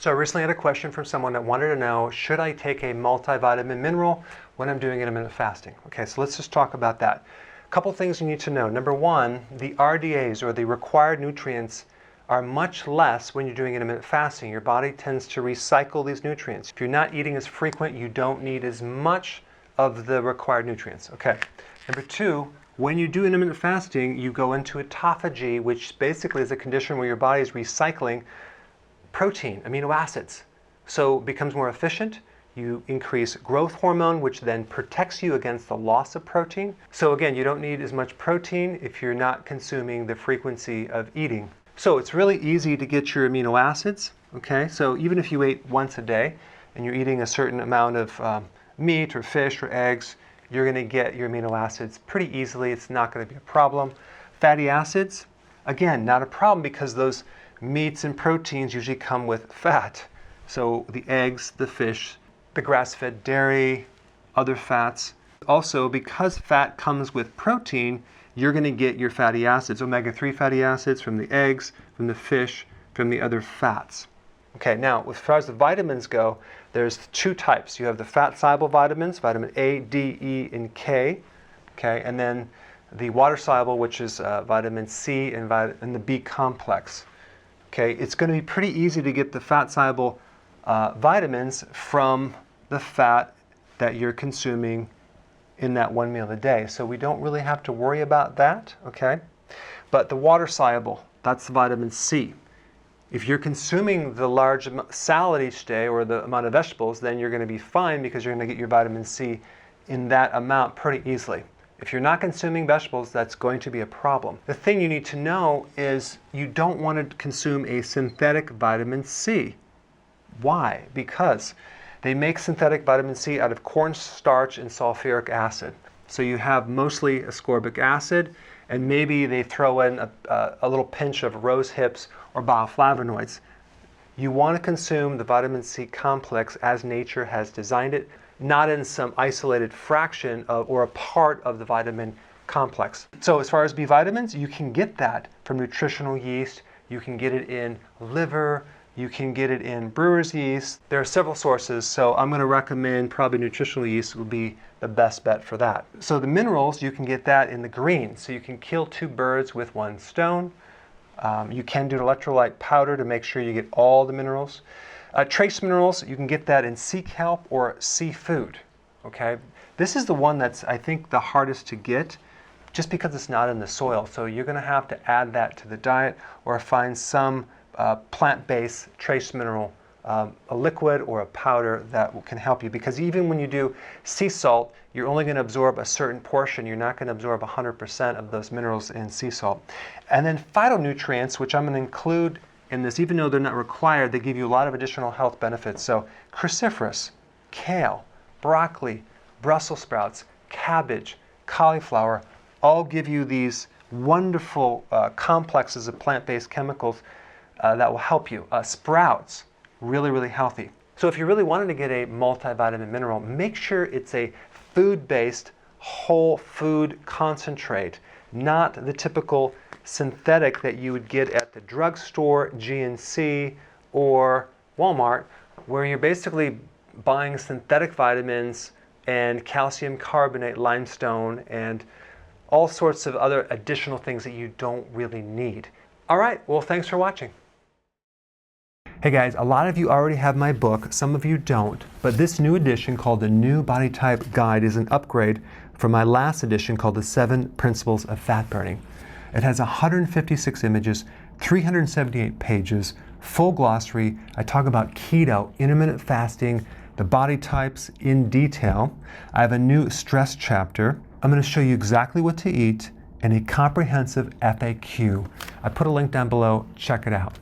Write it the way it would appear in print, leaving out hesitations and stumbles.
So I recently had a question from someone that wanted to know, should I take a multivitamin mineral when I'm doing intermittent fasting? Okay, so let's just talk about that. A couple things you need to know. Number one, the RDAs, or the required nutrients, are much less when you're doing intermittent fasting. Your body tends to recycle these nutrients. If you're not eating as frequent, you don't need as much of the required nutrients. Okay. Number two, when you do intermittent fasting, you go into autophagy, which basically is a condition where your body is recycling protein, amino acids. So it becomes more efficient. You increase growth hormone, which then protects you against the loss of protein. So again, you don't need as much protein if you're not consuming the frequency of eating. So it's really easy to get your amino acids, okay? So even if you ate once a day and you're eating a certain amount of meat or fish or eggs, you're gonna get your amino acids pretty easily. It's not gonna be a problem. Fatty acids, again, not a problem because those meats and proteins usually come with fat. So the eggs, the fish, the grass-fed dairy, other fats. Also, because fat comes with protein, you're going to get your fatty acids, omega-3 fatty acids from the eggs, from the fish, from the other fats. Okay, now as far as the vitamins go, there's two types. You have the fat-soluble vitamins, vitamin A, D, E, and K. Okay, and then the water-soluble, which is vitamin C and the B complex. Okay, it's going to be pretty easy to get the fat-soluble vitamins from the fat that you're consuming in that one meal a day. So we don't really have to worry about that, okay? But the water-soluble, that's the vitamin C. If you're consuming the large salad each day or the amount of vegetables, then you're going to be fine because you're going to get your vitamin C in that amount pretty easily. If you're not consuming vegetables, that's going to be a problem. The thing you need to know is you don't want to consume a synthetic vitamin C. Why? Because they make synthetic vitamin C out of cornstarch and sulfuric acid. So you have mostly ascorbic acid, and maybe they throw in a little pinch of rose hips or bioflavonoids. You want to consume the vitamin C complex as nature has designed it, not in some isolated fraction of, or a part of the vitamin complex. So as far as B vitamins, you can get that from nutritional yeast. You can get it in liver. You can get it in brewer's yeast. There are several sources, so I'm going to recommend probably nutritional yeast will be the best bet for that. So the minerals, you can get that in the green. So you can kill two birds with one stone. You can do electrolyte powder to make sure you get all the minerals. Trace minerals, you can get that in sea kelp or seafood, okay? This is the one that's, I think, the hardest to get just because it's not in the soil. So you're going to have to add that to the diet or find some plant-based trace mineral, a liquid or a powder that can help you. Because even when you do sea salt, you're only going to absorb a certain portion. You're not going to absorb 100% of those minerals in sea salt. And then phytonutrients, which I'm going to include in this, even though they're not required, they give you a lot of additional health benefits. So cruciferous, kale, broccoli, Brussels sprouts, cabbage, cauliflower, all give you these wonderful complexes of plant-based chemicals that will help you. Sprouts, really, really healthy. So if you really wanted to get a multivitamin mineral, make sure it's a food-based, whole food concentrate, not the typical synthetic that you would get at the drugstore, GNC, or Walmart, where you're basically buying synthetic vitamins and calcium carbonate, limestone, and all sorts of other additional things that you don't really need. All right, well, thanks for watching. Hey guys, a lot of you already have my book, some of you don't, but this new edition called the New Body Type Guide is an upgrade from my last edition called the 7 Principles of Fat Burning. It has 156 images, 378 pages, full glossary. I talk about keto, intermittent fasting, the body types in detail. I have a new stress chapter. I'm going to show you exactly what to eat and a comprehensive FAQ. I put a link down below. Check it out.